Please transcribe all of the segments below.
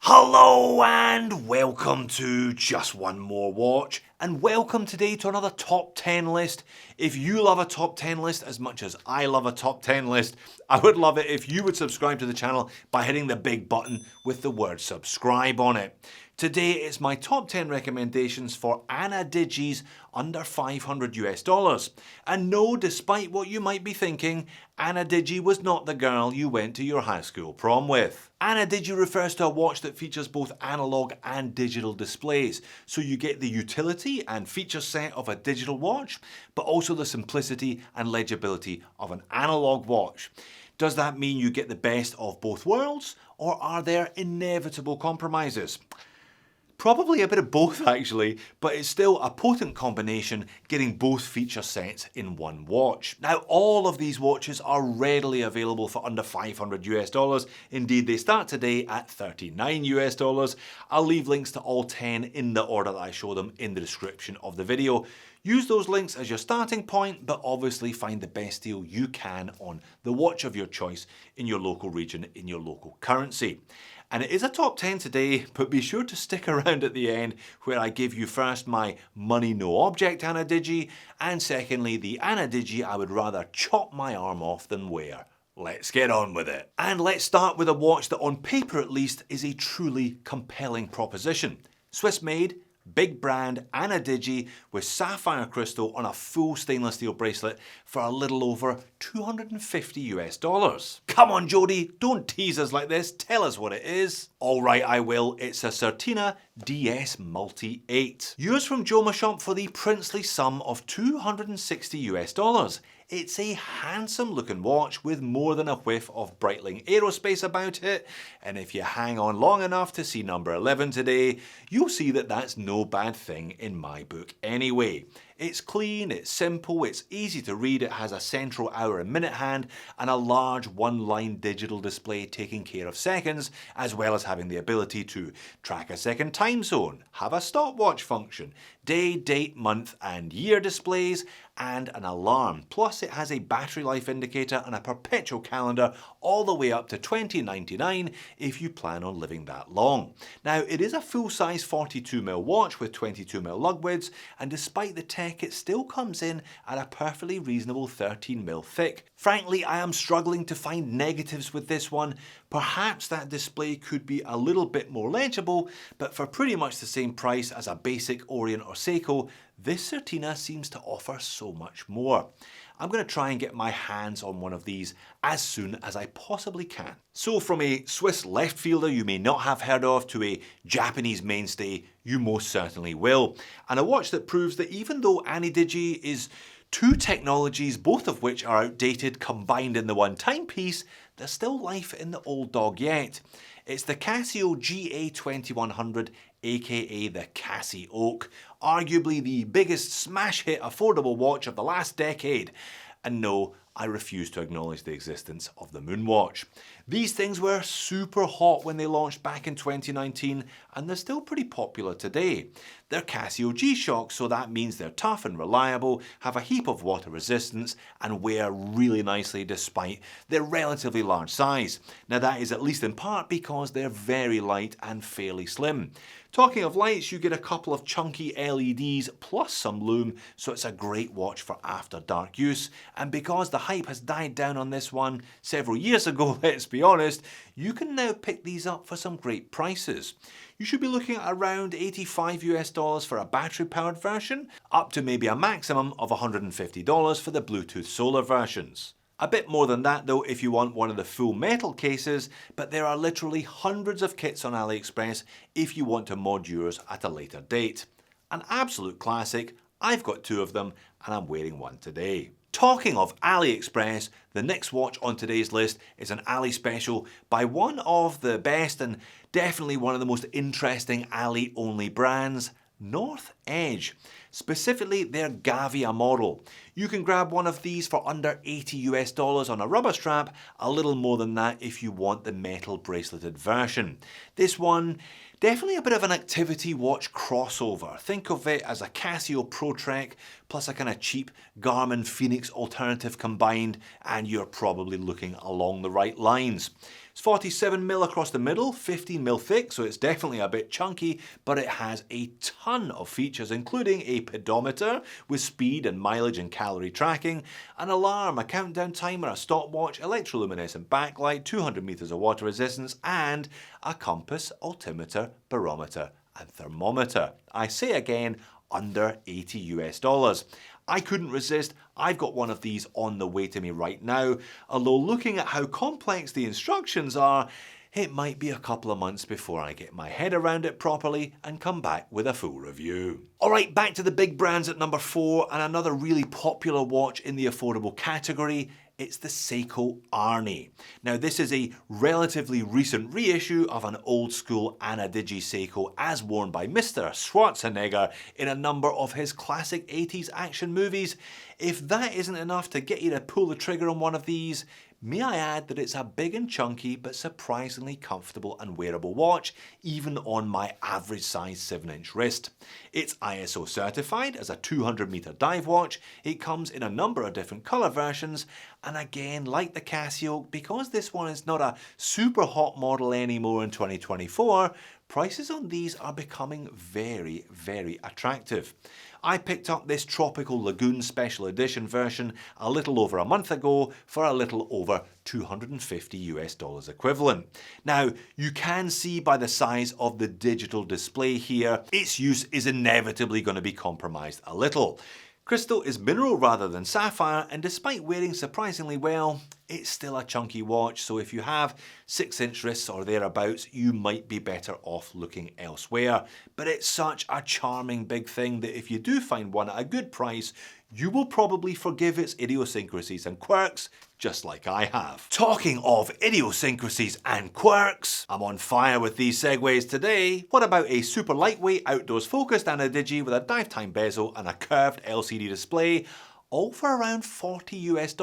Hello and welcome to Just One More Watch, and welcome today to another top 10 list. If you love a top 10 list as much as I love a top 10 list, I would love it if you would subscribe to the channel by hitting the big button with the word subscribe on it. Today it's my top 10 recommendations for Ana-Digi's under $500 US. And no, despite what you might be thinking, Ana-Digi was not the girl you went to your high school prom with. Ana-Digi refers to a watch that features both analog and digital displays, so you get the utility and feature set of a digital watch, but also the simplicity and legibility of an analog watch. Does that mean you get the best of both worlds, or are there inevitable compromises? Probably a bit of both actually, but it's still a potent combination getting both feature sets in one watch. Now all of these watches are readily available for under $500 US. Indeed they start today at $39 US. I'll leave links to all 10 in the order that I show them in the description of the video. Use those links as your starting point, but obviously find the best deal you can on the watch of your choice in your local region, in your local currency. And it is a top 10 today, but be sure to stick around at the end where I give you first my money no object Ana-Digi, and secondly the Ana-Digi I would rather chop my arm off than wear. Let's get on with it. And let's start with a watch that on paper at least is a truly compelling proposition. Swiss made, big brand Ana-Digi with sapphire crystal on a full stainless steel bracelet for a little over $250 US. Come on Jody, don't tease us like this, tell us what it is. Alright I will, it's a Certina DS Multi-8. Yours from Joma Shop for the princely sum of $260 US. It's a handsome looking watch with more than a whiff of Brightling Aerospace about it, and if you hang on long enough to see number 11 today, you'll see that that's no bad thing in my book anyway. It's clean, it's simple, it's easy to read, it has a central hour and minute hand and a large one-line digital display taking care of seconds, as well as having the ability to track a second time zone, have a stopwatch function, day, date, month and year displays, and an alarm. Plus it has a battery life indicator and a perpetual calendar all the way up to 2099 if you plan on living that long. Now it is a full-size 42mm watch with 22mm lug widths, and despite the tech it still comes in at a perfectly reasonable 13mm thick. Frankly, I am struggling to find negatives with this one. Perhaps that display could be a little bit more legible, but for pretty much the same price as a basic Orient or Seiko, this Certina seems to offer so much more. I'm going to try and get my hands on one of these as soon as I possibly can. So from a Swiss left fielder you may not have heard of to a Japanese mainstay, you most certainly will. And a watch that proves that even though Ana-Digi is two technologies, both of which are outdated, combined in the one timepiece, there's still life in the old dog yet. It's the Casio GA2100, aka the CasiOak, arguably the biggest smash hit affordable watch of the last decade. And no, I refuse to acknowledge the existence of the Moonwatch. These things were super hot when they launched back in 2019, and they're still pretty popular today. They're Casio G-Shock, so that means they're tough and reliable, have a heap of water resistance, and wear really nicely despite their relatively large size. Now that is at least in part because they're very light and fairly slim. Talking of lights, you get a couple of chunky LEDs plus some lume, so it's a great watch for after dark use. And because the hype has died down on this one several years ago, let's be honest, you can now pick these up for some great prices. You should be looking at around $85 US for a battery powered version, up to maybe a maximum of $150 for the Bluetooth solar versions. A bit more than that though if you want one of the full metal cases, but there are literally hundreds of kits on AliExpress if you want to mod yours at a later date. An absolute classic, I've got two of them and I'm wearing one today. Talking of AliExpress, the next watch on today's list is an Ali special by one of the best and definitely one of the most interesting Ali only brands, North Edge, specifically their Gavia model. You can grab one of these for under $80 US on a rubber strap, a little more than that if you want the metal braceleted version. This one Definitely a bit of an activity watch crossover. Think of it as a Casio Proor plus a kind of cheap Garmin Phoenix alternative combined, and you're probably looking along the right lines. It's 47mm across the middle, 15mm thick, so it's definitely a bit chunky, but it has a ton of features, including a pedometer with speed and mileage and calorie tracking, an alarm, a countdown timer, a stopwatch, electroluminescent backlight, 200 meters of water resistance, and a compass, altimeter, barometer, and thermometer. I say again, under $80 US. I couldn't resist. I've got one of these on the way to me right now, although looking at how complex the instructions are, it might be a couple of months before I get my head around it properly and come back with a full review. Alright, back to the big brands at number 4, and another really popular watch in the affordable category. It's the Seiko Arnie. Now this is a relatively recent reissue of an old school Ana-Digi Seiko as worn by Mr. Schwarzenegger in a number of his classic 80s action movies. If that isn't enough to get you to pull the trigger on one of these, may I add that it's a big and chunky but surprisingly comfortable and wearable watch, even on my average size 7-inch wrist. It's ISO certified as a 200-meter dive watch. It comes in a number of different colour versions, and again, like the CasiOak, because this one is not a super hot model anymore in 2024, prices on these are becoming very, very attractive. I picked up this Tropical Lagoon Special Edition version a little over a month ago for a little over $250 equivalent. Now, you can see by the size of the digital display here, its use is inevitably going to be compromised a little. Crystal is mineral rather than sapphire, and despite wearing surprisingly well, it's still a chunky watch, so if you have 6-inch wrists or thereabouts, you might be better off looking elsewhere. But it's such a charming big thing that if you do find one at a good price, you will probably forgive its idiosyncrasies and quirks, just like I have. Talking of idiosyncrasies and quirks, I'm on fire with these segues today. What about a super lightweight, outdoors focused Ana-Digi with a dive time bezel and a curved LCD display, all for around $40 US?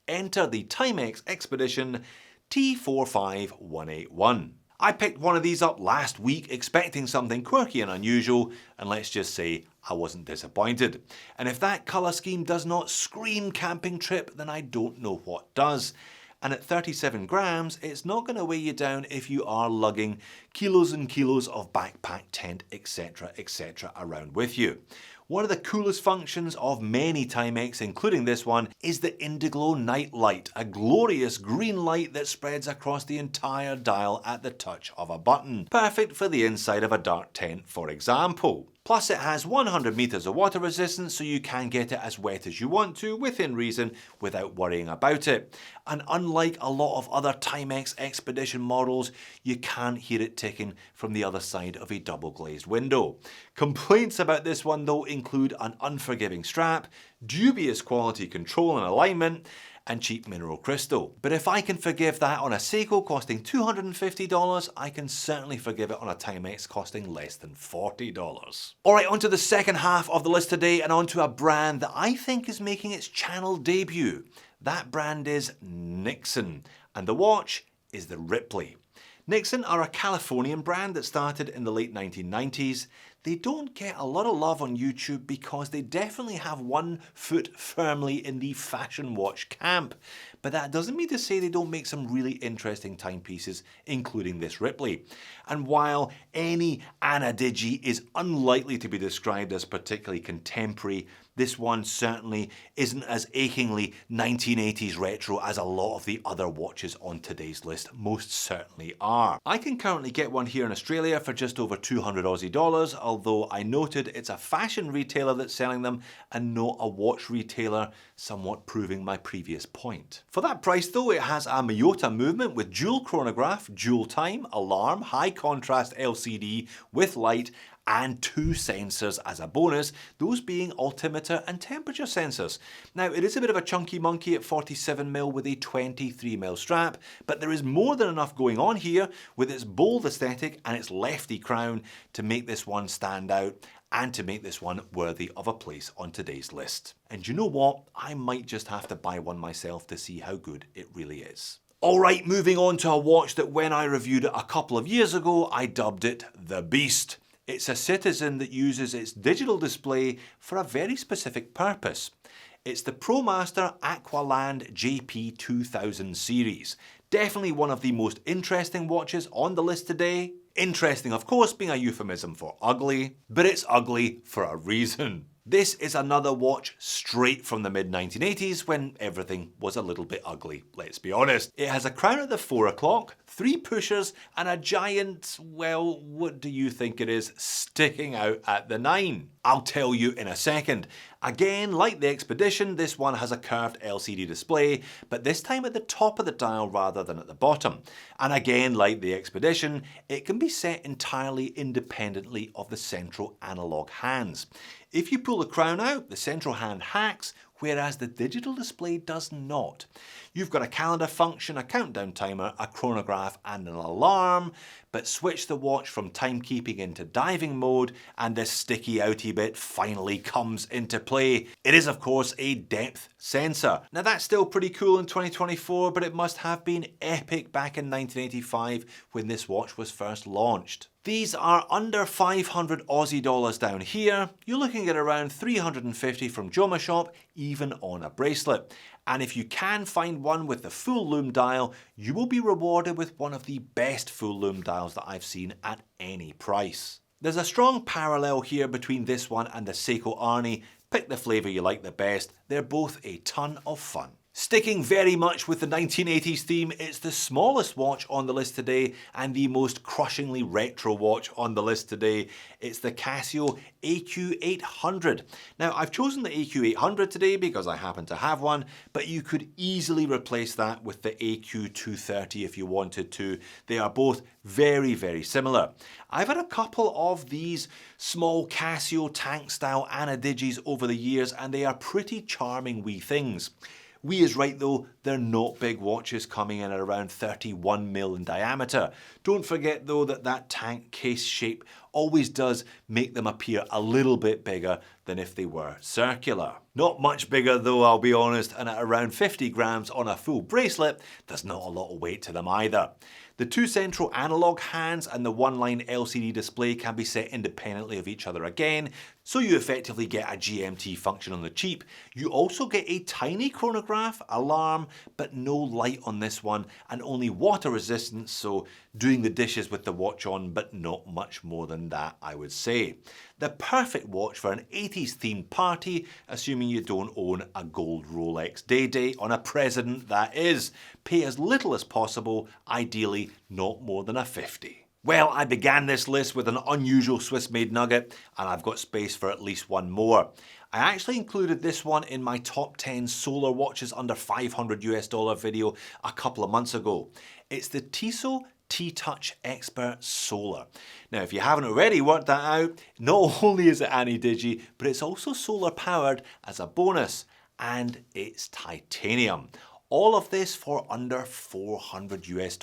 Enter the Timex Expedition T45181. I picked one of these up last week expecting something quirky and unusual, and let's just say I wasn't disappointed. And if that colour scheme does not scream camping trip, then I don't know what does. And at 37 grams, it's not going to weigh you down if you are lugging kilos and kilos of backpack, tent, etc, etc around with you. One of the coolest functions of many Timex, including this one, is the Indiglo Night Light, a glorious green light that spreads across the entire dial at the touch of a button. Perfect for the inside of a dark tent, for example. Plus it has 100 meters of water resistance, so you can get it as wet as you want to, within reason, without worrying about it. And unlike a lot of other Timex Expedition models, you can't hear it ticking from the other side of a double glazed window. Complaints about this one though include an unforgiving strap, dubious quality control and alignment, and cheap mineral crystal. But if I can forgive that on a Seiko costing $250, I can certainly forgive it on a Timex costing less than $40. Alright, on to the second half of the list today, and on to a brand that I think is making its channel debut. That brand is Nixon, and the watch is the Ripley. Nixon are a Californian brand that started in the late 1990s. They don't get a lot of love on YouTube because they definitely have one foot firmly in the fashion watch camp. But that doesn't mean to say they don't make some really interesting timepieces, including this Ripley. And while any Ana-Digi is unlikely to be described as particularly contemporary, this one certainly isn't as achingly 1980s retro as a lot of the other watches on today's list most certainly are. I can currently get one here in Australia for just over 200 Aussie dollars, although I noted it's a fashion retailer that's selling them and not a watch retailer, somewhat proving my previous point. For that price though, it has a Miyota movement with dual chronograph, dual time, alarm, high contrast LCD with light, and 2 sensors as a bonus, those being altimeter and temperature sensors. Now it is a bit of a chunky monkey at 47mm with a 23mm strap, but there is more than enough going on here with its bold aesthetic and its lefty crown to make this one stand out and to make this one worthy of a place on today's list. And you know what? I might just have to buy one myself to see how good it really is. Alright, moving on to a watch that when I reviewed it a couple of years ago, I dubbed it the Beast. It's a Citizen that uses its digital display for a very specific purpose. It's the ProMaster Aqualand JP2000 series. Definitely one of the most interesting watches on the list today. Interesting, of course, being a euphemism for ugly, but it's ugly for a reason. This is another watch straight from the mid-1980s when everything was a little bit ugly, let's be honest. It has a crown at the 4 o'clock, 3 pushers, and a giant, well, what do you think it is, sticking out at the 9? I'll tell you in a second. Again, like the Expedition, this one has a curved LCD display, but this time at the top of the dial rather than at the bottom. And again, like the Expedition, it can be set entirely independently of the central analog hands. If you pull the crown out, the central hand hacks, whereas the digital display does not. You've got a calendar function, a countdown timer, a chronograph and an alarm, but switch the watch from timekeeping into diving mode and this sticky outy bit finally comes into play. It is of course a depth sensor. Now that's still pretty cool in 2024, but it must have been epic back in 1985 when this watch was first launched. These are under 500 Aussie dollars down here. You're looking at around 350 from Joma Shop, even on a bracelet. And if you can find one with the full lume dial, you will be rewarded with one of the best full lume dials that I've seen at any price. There's a strong parallel here between this one and the Seiko Arnie. Pick the flavour you like the best, they're both a ton of fun. Sticking very much with the 1980s theme, it's the smallest watch on the list today and the most crushingly retro watch on the list today. It's the Casio AQ800. Now I've chosen the AQ800 today because I happen to have one, but you could easily replace that with the AQ230 if you wanted to. They are both very, very similar. I've had a couple of these small Casio tank style AnaDigis over the years and they are pretty charming wee things. Wee is right though, they're not big watches coming in at around 31mm in diameter. Don't forget though that that tank case shape always does make them appear a little bit bigger than if they were circular. Not much bigger though, I'll be honest, and at around 50 grams on a full bracelet, there's not a lot of weight to them either. The two central analog hands and the one-line LCD display can be set independently of each other again, so you effectively get a GMT function on the cheap. You also get a tiny chronograph, alarm, but no light on this one, and only water resistance, so doing the dishes with the watch on, but not much more than that, I would say. The perfect watch for an 80s themed party, assuming you don't own a gold Rolex Day-Day on a president that is. Pay as little as possible, ideally not more than a 50. Well, I began this list with an unusual Swiss-made nugget, and I've got space for at least one more. I actually included this one in my top 10 solar watches under $500 US video a couple of months ago. It's the Tiso T-Touch Expert Solar. Now, if you haven't already worked that out, not only is it AnaDigi, but it's also solar powered as a bonus, and it's titanium. All of this for under $400 US.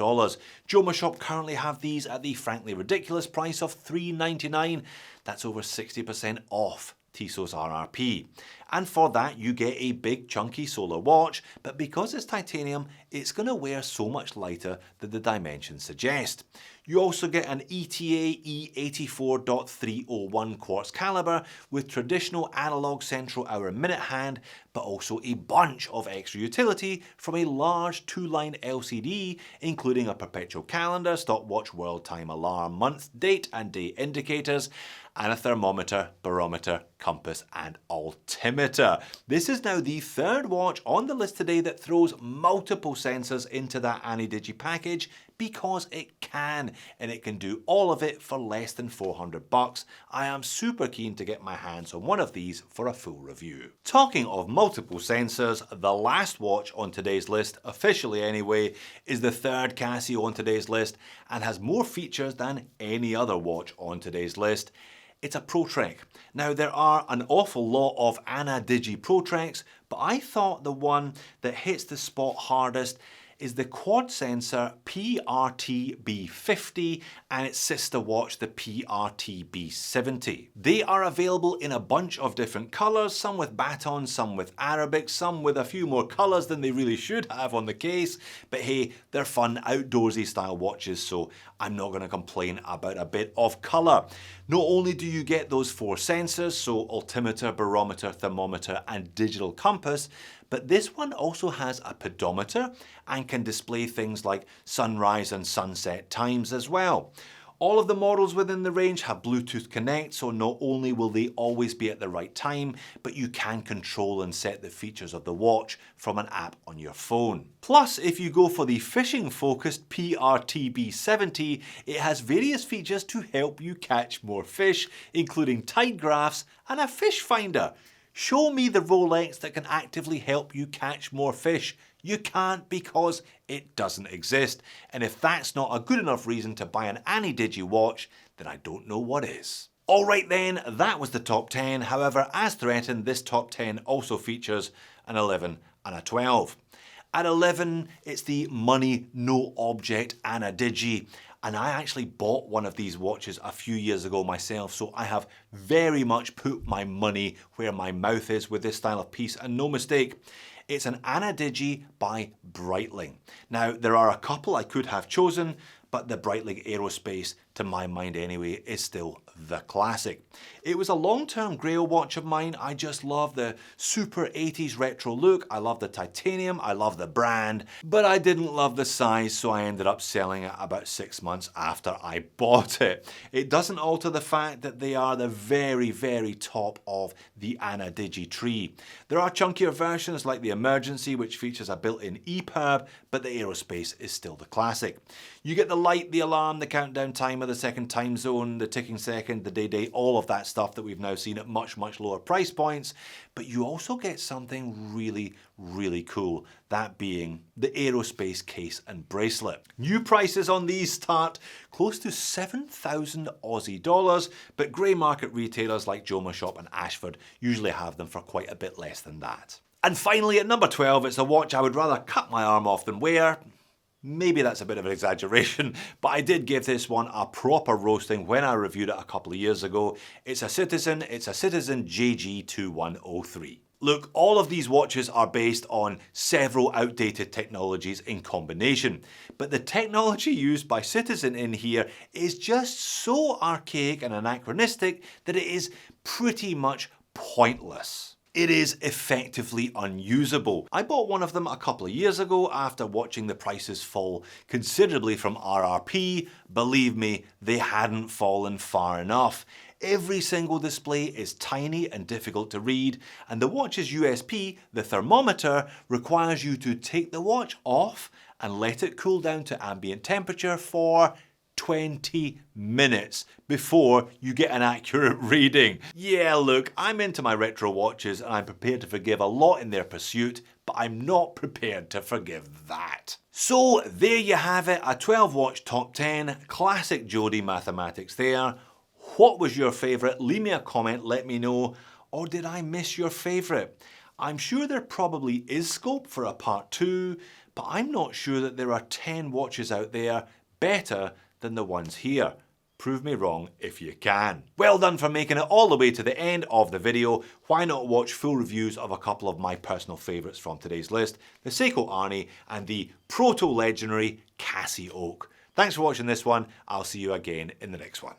Joma Shop currently have these at the frankly ridiculous price of $399. That's over 60% off Tisot's RRP. And for that you get a big chunky solar watch, but because it's titanium, it's going to wear so much lighter than the dimensions suggest. You also get an ETA E84.301 quartz caliber with traditional analog central hour minute hand, but also a bunch of extra utility from a large 2-line LCD, including a perpetual calendar, stopwatch, world time, alarm, month, date and day indicators, and a thermometer, barometer, compass and altimeter. This is now the third watch on the list today that throws multiple sensors into that AnaDigi package because it can, and it can do all of it for less than $400. I am super keen to get my hands on one of these for a full review. Talking of multiple sensors, the last watch on today's list, officially anyway, is the third Casio on today's list and has more features than any other watch on today's list. It's a ProTrek. Now there are an awful lot of AnaDigi ProTreks, but I thought the one that hits the spot hardest is the quad sensor PRT-B50 and its sister watch, the PRT-B70. They are available in a bunch of different colours, some with baton, some with Arabic, some with a few more colours than they really should have on the case, but hey, they're fun outdoorsy style watches, so I'm not going to complain about a bit of colour. Not only do you get those 4 sensors, so altimeter, barometer, thermometer and digital compass, but this one also has a pedometer and can display things like sunrise and sunset times as well. All of the models within the range have Bluetooth Connect, so not only will they always be at the right time, but you can control and set the features of the watch from an app on your phone. Plus, if you go for the fishing-focused PRT-B70, it has various features to help you catch more fish, including tide graphs and a fish finder. Show me the Rolex that can actively help you catch more fish. You can't, because it doesn't exist. And if that's not a good enough reason to buy an Ana-Digi watch, then I don't know what is. Alright then, that was the top 10. However, as threatened, this top 10 also features an 11 and a 12. At 11, it's the money no object Ana-Digi. And I actually bought one of these watches a few years ago myself, so I have very much put my money where my mouth is with this style of piece, and no mistake. It's an Ana-Digi by Brightling. Now, there are a couple I could have chosen, but the Brightling Aerospace, to my mind anyway, is still the classic. It was a long-term grail watch of mine. I just love the super 80s retro look. I love the titanium. I love the brand, but I didn't love the size, so I ended up selling it about 6 months after I bought it. It doesn't alter the fact that they are the very, very top of the Ana-Digi tree. There are chunkier versions like the Emergency, which features a built-in EPIRB, but the Aerospace is still the classic. You get the light, the alarm, the countdown timer, the second time zone, the ticking second, the day, all of that stuff that we've now seen at much, much lower price points. But you also get something really, really cool, that being the Aerospace case and bracelet. New prices on these start close to 7,000 Aussie dollars, but grey market retailers like Joma Shop and Ashford usually have them for quite a bit less than that. And finally, at number 12, it's a watch I would rather cut my arm off than wear. Maybe that's a bit of an exaggeration, but I did give this one a proper roasting when I reviewed it a couple of years ago. It's a Citizen G2103. Look, all of these watches are based on several outdated technologies in combination, but the technology used by Citizen in here is just so archaic and anachronistic that it is pretty much pointless. It is effectively unusable. I bought one of them a couple of years ago after watching the prices fall considerably from RRP. Believe me, they hadn't fallen far enough. Every single display is tiny and difficult to read, and the watch's USP, the thermometer, requires you to take the watch off and let it cool down to ambient temperature for 20 minutes before you get an accurate reading. Yeah, look, I'm into my retro watches and I'm prepared to forgive a lot in their pursuit, but I'm not prepared to forgive that. So there you have it, a 12 watch top 10, classic Jody mathematics there. What was your favourite? Leave me a comment, let me know. Or did I miss your favourite? I'm sure there probably is scope for a part 2, but I'm not sure that there are 10 watches out there better than the ones here. Prove me wrong if you can. Well done for making it all the way to the end of the video. Why not watch full reviews of a couple of my personal favourites from today's list, the Seiko Arnie and the proto-legendary CasiOak. Thanks for watching this one. I'll see you again in the next one.